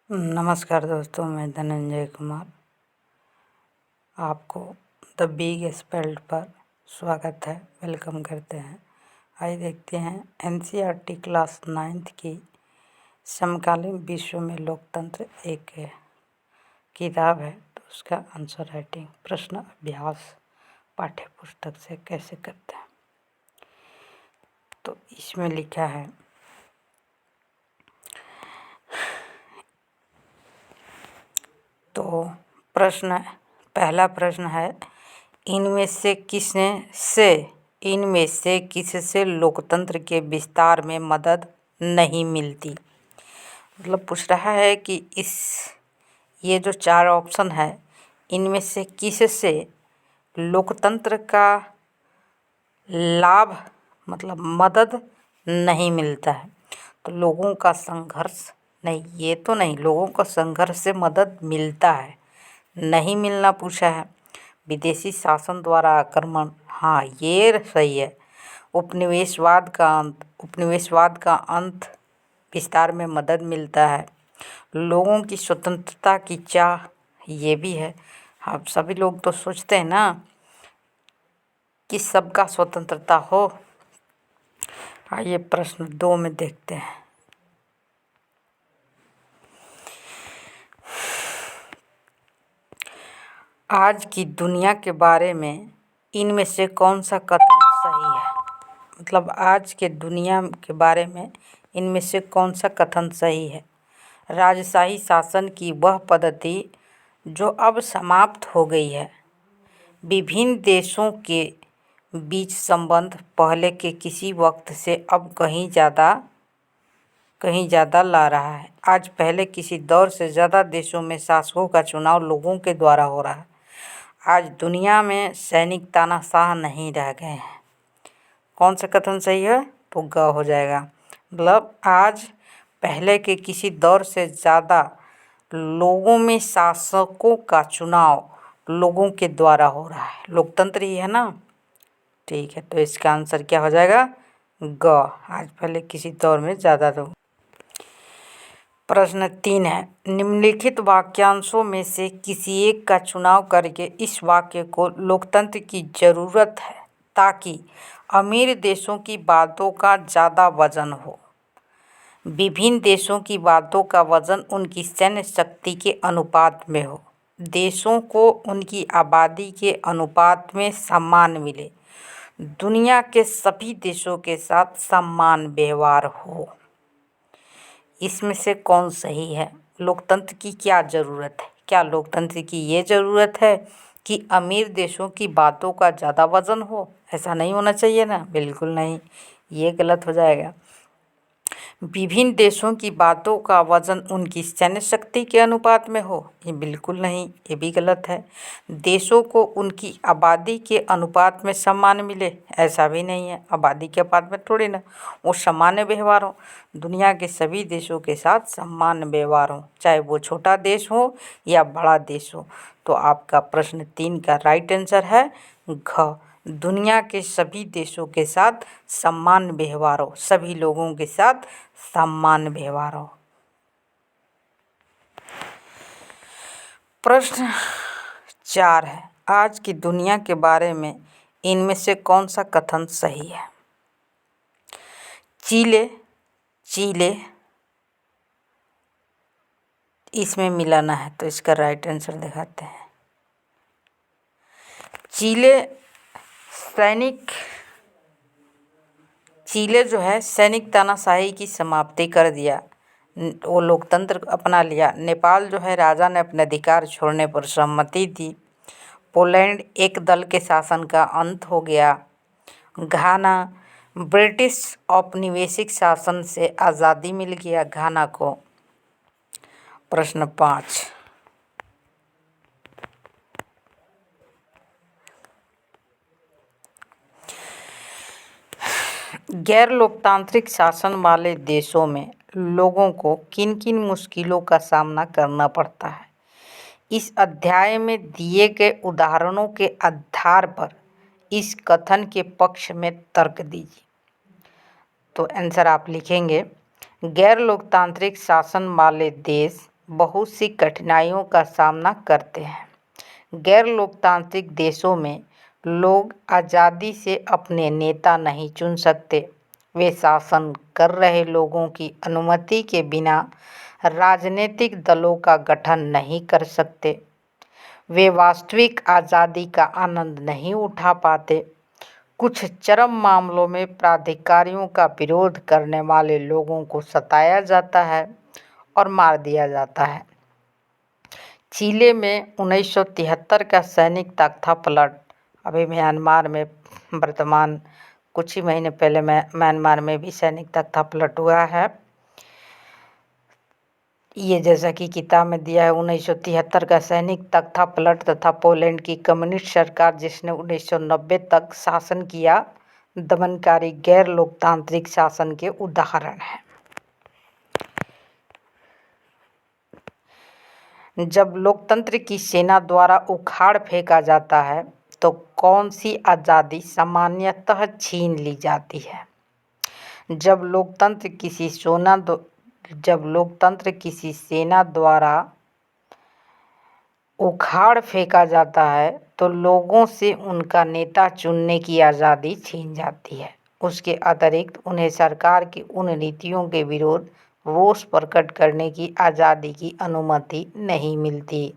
नमस्कार दोस्तों, मैं धनंजय कुमार आपको द बिग स्पेल्ड पर स्वागत है, वेलकम करते हैं। आइए देखते हैं एनसीईआरटी क्लास 9th की समकालीन विश्व में लोकतंत्र एक किताब है, तो उसका आंसर राइटिंग प्रश्न अभ्यास पाठ्य पुस्तक से कैसे करते हैं। तो इसमें लिखा है, तो पहला प्रश्न है, इनमें से किससे लोकतंत्र के विस्तार में मदद नहीं मिलती। मतलब पूछ रहा है कि ये जो 4 ऑप्शन है, इनमें से किससे लोकतंत्र का लाभ मतलब मदद नहीं मिलता है। तो लोगों का संघर्ष नहीं, ये तो नहीं, लोगों का संघर्ष से मदद मिलता है, नहीं मिलना पूछा है। विदेशी शासन द्वारा आक्रमण, हाँ ये सही है। उपनिवेशवाद का अंत विस्तार में मदद मिलता है। लोगों की स्वतंत्रता की चाह, ये भी है। आप सभी लोग तो सोचते हैं ना कि सबका स्वतंत्रता हो। आइए प्रश्न 2 में देखते हैं। आज की दुनिया के बारे में इनमें से कौन सा कथन सही है। मतलब आज के दुनिया के बारे में इनमें से कौन सा कथन सही है। राजशाही शासन की वह पद्धति जो अब समाप्त हो गई है। विभिन्न देशों के बीच संबंध पहले के किसी वक्त से अब कहीं ज़्यादा ला रहा है। आज पहले किसी दौर से ज़्यादा देशों में शासकों का चुनाव लोगों के द्वारा हो रहा है। आज दुनिया में सैनिक तानाशाह नहीं रह गए हैं। कौन सा कथन सही है, तो ग हो जाएगा। मतलब आज पहले के किसी दौर से ज़्यादा लोगों में शासकों का चुनाव लोगों के द्वारा हो रहा है। लोकतंत्र ही है ना, ठीक है। तो इसका आंसर क्या हो जाएगा, ग। आज पहले किसी दौर में ज़्यादा लोग। प्रश्न 3 है, निम्नलिखित वाक्यांशों में से किसी एक का चुनाव करके इस वाक्य को लोकतंत्र की ज़रूरत है ताकि अमीर देशों की बातों का ज़्यादा वजन हो। विभिन्न देशों की बातों का वजन उनकी सैन्य शक्ति के अनुपात में हो। देशों को उनकी आबादी के अनुपात में सम्मान मिले। दुनिया के सभी देशों के साथ समान व्यवहार हो। इसमें से कौन सही है। लोकतंत्र की क्या ज़रूरत है। क्या लोकतंत्र की ये ज़रूरत है कि अमीर देशों की बातों का ज़्यादा वजन हो। ऐसा नहीं होना चाहिए ना, बिल्कुल नहीं, ये गलत हो जाएगा। विभिन्न देशों की बातों का वजन उनकी सैन्य शक्ति के अनुपात में हो, ये बिल्कुल नहीं, ये भी गलत है। देशों को उनकी आबादी के अनुपात में सम्मान मिले, ऐसा भी नहीं है, आबादी के अनुपात में थोड़ी ना, वो सामान्य व्यवहार हो। दुनिया के सभी देशों के साथ समान व्यवहार हो, चाहे वो छोटा देश हो या बड़ा देश हो। तो आपका प्रश्न 3 का राइट आंसर है घ। दुनिया के सभी देशों के साथ समान व्यवहार हो, सभी लोगों के साथ समान व्यवहार हो। प्रश्न 4 है, आज की दुनिया के बारे में इनमें से कौन सा कथन सही है। चीले इसमें मिलाना है, तो इसका राइट आंसर दिखाते हैं। चीले जो है सैनिक तानाशाही की समाप्ति कर दिया, वो लोकतंत्र अपना लिया। नेपाल जो है राजा ने अपने अधिकार छोड़ने पर सहमति दी। पोलैंड एक दल के शासन का अंत हो गया। घाना ब्रिटिश औपनिवेशिक शासन से आज़ादी मिल गया घाना को। प्रश्न 5, गैर लोकतांत्रिक शासन वाले देशों में लोगों को किन किन मुश्किलों का सामना करना पड़ता है। इस अध्याय में दिए गए उदाहरणों के आधार पर इस कथन के पक्ष में तर्क दीजिए। तो आंसर आप लिखेंगे, गैर लोकतांत्रिक शासन वाले देश बहुत सी कठिनाइयों का सामना करते हैं। गैर लोकतांत्रिक देशों में लोग आज़ादी से अपने नेता नहीं चुन सकते। वे शासन कर रहे लोगों की अनुमति के बिना राजनीतिक दलों का गठन नहीं कर सकते। वे वास्तविक आज़ादी का आनंद नहीं उठा पाते। कुछ चरम मामलों में प्राधिकारियों का विरोध करने वाले लोगों को सताया जाता है और मार दिया जाता है। चिली में 1973 का सैनिक तख्तापलट, अभी म्यांमार में वर्तमान कुछ ही महीने पहले म्यांमार में भी सैनिक तख्तापलट हुआ है। ये जैसा कि किताब में दिया है, 1973 का सैनिक तख्तापलट तथा पोलैंड की कम्युनिस्ट सरकार जिसने 1990 तक शासन किया, दमनकारी गैर लोकतांत्रिक शासन के उदाहरण हैं। जब लोकतंत्र की सेना द्वारा उखाड़ फेंका जाता है तो कौन सी आज़ादी सामान्यतः छीन ली जाती है? जब लोकतंत्र किसी सेना द्वारा उखाड़ फेंका जाता है तो लोगों से उनका नेता चुनने की आज़ादी छीन जाती है। उसके अतिरिक्त उन्हें सरकार की उन नीतियों के विरोध रोष प्रकट करने की आज़ादी की अनुमति नहीं मिलती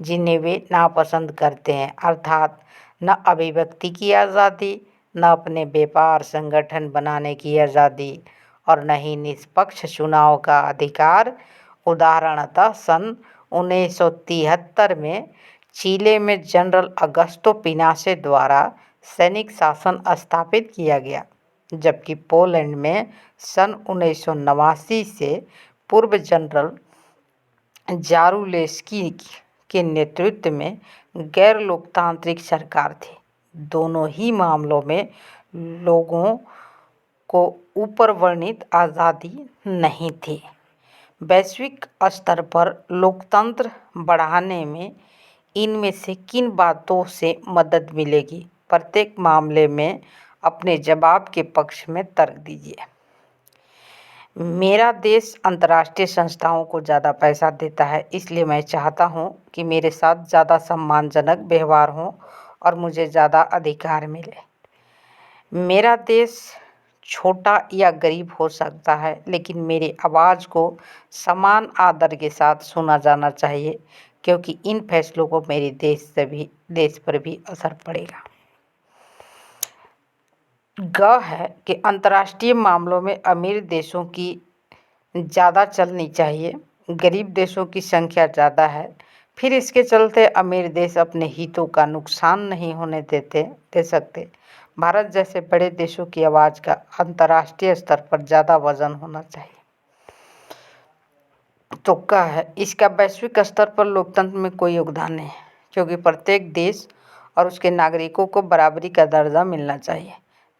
जिन्हें वे नापसंद करते हैं, अर्थात न अभिव्यक्ति की आज़ादी, न अपने व्यापार संगठन बनाने की आज़ादी और न ही निष्पक्ष चुनाव का अधिकार। उदाहरणतः सन 1973 में चिली में जनरल अगस्तो पिनोशे द्वारा सैनिक शासन स्थापित किया गया, जबकि पोलैंड में सन 1989 से पूर्व जनरल जारुलेस्की के नेतृत्व में गैर लोकतांत्रिक सरकार थी। दोनों ही मामलों में लोगों को ऊपर वर्णित आज़ादी नहीं थी। वैश्विक स्तर पर लोकतंत्र बढ़ाने में इनमें से किन बातों से मदद मिलेगी? प्रत्येक मामले में अपने जवाब के पक्ष में तर्क दीजिए। मेरा देश अंतर्राष्ट्रीय संस्थाओं को ज़्यादा पैसा देता है, इसलिए मैं चाहता हूँ कि मेरे साथ ज़्यादा सम्मानजनक व्यवहार हो और मुझे ज़्यादा अधिकार मिले। मेरा देश छोटा या गरीब हो सकता है, लेकिन मेरी आवाज़ को समान आदर के साथ सुना जाना चाहिए, क्योंकि इन फैसलों को मेरे देश पर भी असर पड़ेगा। है कि अंतर्राष्ट्रीय मामलों में अमीर देशों की ज़्यादा चलनी चाहिए, गरीब देशों की संख्या ज़्यादा है, फिर इसके चलते अमीर देश अपने हितों का नुकसान नहीं होने दे सकते। भारत जैसे बड़े देशों की आवाज़ का अंतर्राष्ट्रीय स्तर पर ज़्यादा वजन होना चाहिए। तो है इसका वैश्विक स्तर पर लोकतंत्र में कोई योगदान नहीं, क्योंकि प्रत्येक देश और उसके नागरिकों को बराबरी का दर्जा मिलना चाहिए,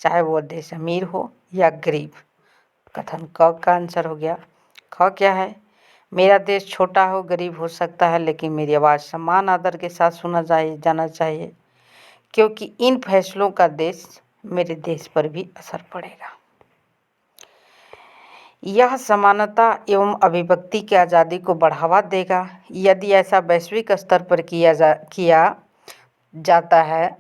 चाहे वो देश अमीर हो या गरीब। कथन क का आंसर हो गया। ख क्या है? मेरा देश छोटा हो, गरीब हो सकता है, लेकिन मेरी आवाज़ सम्मान आदर के साथ सुना जाना चाहिए, क्योंकि इन फैसलों का मेरे देश पर भी असर पड़ेगा। यह समानता एवं अभिव्यक्ति की आज़ादी को बढ़ावा देगा। यदि ऐसा वैश्विक स्तर पर किया जाता है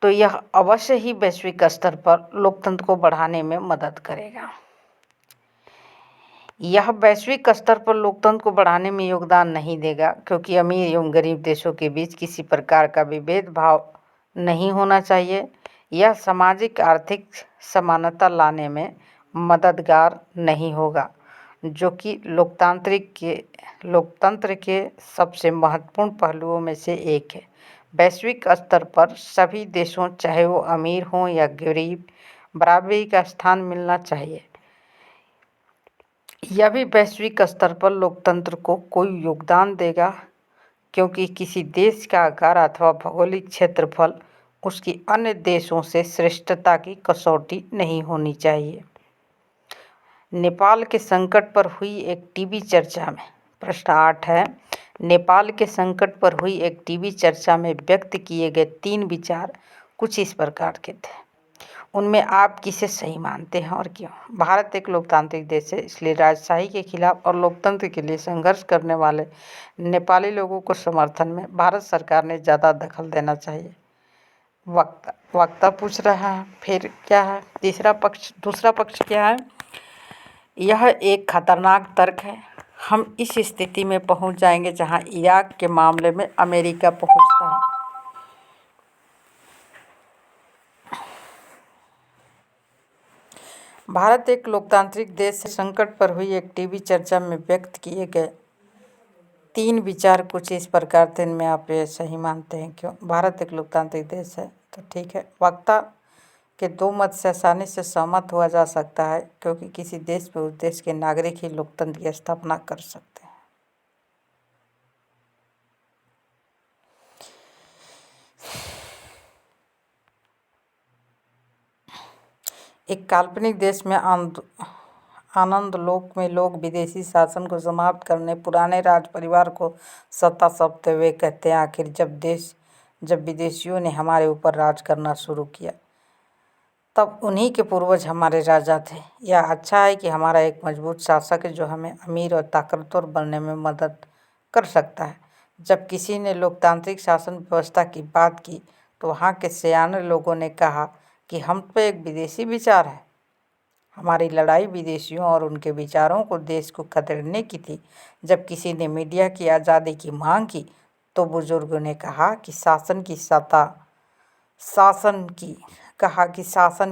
तो यह अवश्य ही वैश्विक स्तर पर लोकतंत्र को बढ़ाने में मदद करेगा। यह वैश्विक स्तर पर लोकतंत्र को बढ़ाने में योगदान नहीं देगा, क्योंकि अमीर एवं गरीब देशों के बीच किसी प्रकार का भी भेदभाव नहीं होना चाहिए। यह सामाजिक आर्थिक समानता लाने में मददगार नहीं होगा, जो कि लोकतंत्र के सबसे महत्वपूर्ण पहलुओं में से एक है। वैश्विक स्तर पर सभी देशों, चाहे वो अमीर हों या गरीब, बराबरी का स्थान मिलना चाहिए। यह भी वैश्विक स्तर पर लोकतंत्र को कोई योगदान देगा, क्योंकि किसी देश का आकार अथवा भौगोलिक क्षेत्रफल उसकी अन्य देशों से श्रेष्ठता की कसौटी नहीं होनी चाहिए। नेपाल के संकट पर हुई एक टीवी चर्चा में, प्रश्न 8 है, नेपाल के संकट पर हुई एक टीवी चर्चा में व्यक्त किए गए 3 विचार कुछ इस प्रकार के थे। उनमें आप किसे सही मानते हैं और क्यों? भारत एक लोकतांत्रिक देश है, इसलिए राजशाही के खिलाफ और लोकतंत्र के लिए संघर्ष करने वाले नेपाली लोगों को समर्थन में भारत सरकार ने ज़्यादा दखल देना चाहिए। वक्ता पूछ रहा है, फिर क्या है दूसरा पक्ष क्या है? यह एक खतरनाक तर्क है। हम इस स्थिति में पहुंच जाएंगे जहां इराक के मामले में अमेरिका पहुंचता है। भारत एक लोकतांत्रिक देश है। संकट पर हुई एक टीवी चर्चा में व्यक्त किए गए 3 विचार कुछ इस प्रकार थे, इनमें आप ये सही मानते हैं क्यों? भारत एक लोकतांत्रिक देश है, तो ठीक है। वक्ता के 2 मत से आसानी से सहमत हुआ जा सकता है, क्योंकि किसी देश में उस देश के नागरिक ही लोकतंत्र की स्थापना कर सकते हैं। एक काल्पनिक देश में आनंद लोक में लोग विदेशी शासन को समाप्त करने, पुराने राज परिवार को सत्ता सौंपते हुए कहते हैं, आखिर जब विदेशियों ने हमारे ऊपर राज करना शुरू किया तब उन्हीं के पूर्वज हमारे राजा थे। यह अच्छा है कि हमारा एक मजबूत शासक है जो हमें अमीर और ताकतवर बनने में मदद कर सकता है। जब किसी ने लोकतांत्रिक शासन व्यवस्था की बात की तो वहाँ के सयाने लोगों ने कहा कि हम पे एक विदेशी विचार है। हमारी लड़ाई विदेशियों और उनके विचारों को देश को खदेड़ने की थी। जब किसी ने मीडिया की आज़ादी की मांग की तो बुजुर्गों ने कहा कि शासन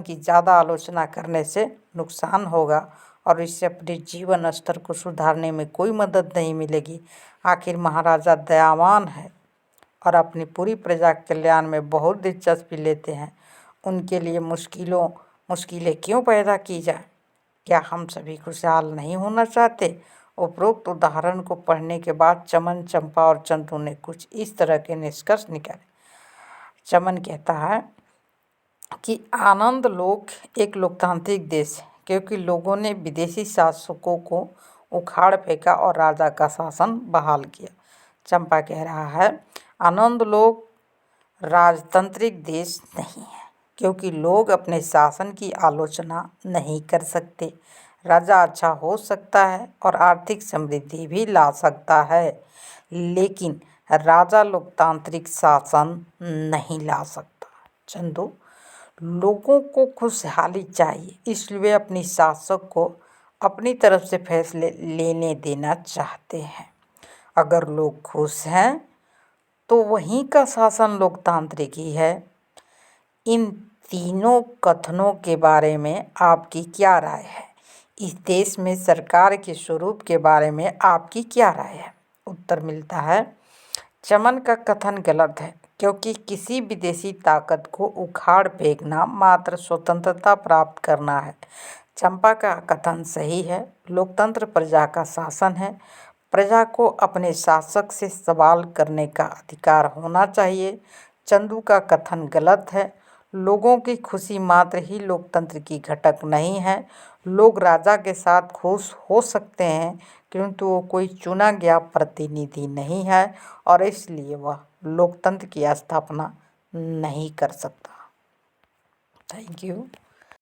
की ज़्यादा आलोचना करने से नुकसान होगा और इससे अपने जीवन स्तर को सुधारने में कोई मदद नहीं मिलेगी। आखिर महाराजा दयावान है और अपनी पूरी प्रजा के कल्याण में बहुत दिलचस्पी लेते हैं। उनके लिए मुश्किलें क्यों पैदा की जाए? क्या हम सभी खुशहाल नहीं होना चाहते? उपरोक्त उदाहरण को पढ़ने के बाद चमन, चंपा और चंदू ने कुछ इस तरह के निष्कर्ष निकाले। चमन कहता है कि आनंद लोक एक लोकतांत्रिक देश है, क्योंकि लोगों ने विदेशी शासकों को उखाड़ फेंका और राजा का शासन बहाल किया। चंपा कह रहा है, आनंद लोक राजतांत्रिक देश नहीं है, क्योंकि लोग अपने शासन की आलोचना नहीं कर सकते। राजा अच्छा हो सकता है और आर्थिक समृद्धि भी ला सकता है, लेकिन राजा लोकतांत्रिक शासन नहीं ला सकता। चंदू, लोगों को खुशहाली चाहिए, इसलिए वे अपनी शासक को अपनी तरफ से फैसले लेने देना चाहते हैं। अगर लोग खुश हैं तो वहीं का शासन लोकतांत्रिक ही है। इन तीनों कथनों के बारे में आपकी क्या राय है? इस देश में सरकार के स्वरूप के बारे में आपकी क्या राय है? उत्तर मिलता है, चमन का कथन गलत है, क्योंकि किसी विदेशी ताकत को उखाड़ फेंकना मात्र स्वतंत्रता प्राप्त करना है। चंपा का कथन सही है, लोकतंत्र प्रजा का शासन है। प्रजा को अपने शासक से सवाल करने का अधिकार होना चाहिए। चंदू का कथन गलत है, लोगों की खुशी मात्र ही लोकतंत्र की घटक नहीं है। लोग राजा के साथ खुश हो सकते हैं, किंतु वो कोई चुना गया प्रतिनिधि नहीं है और इसलिए वह लोकतंत्र की स्थापना नहीं कर सकता। Thank you.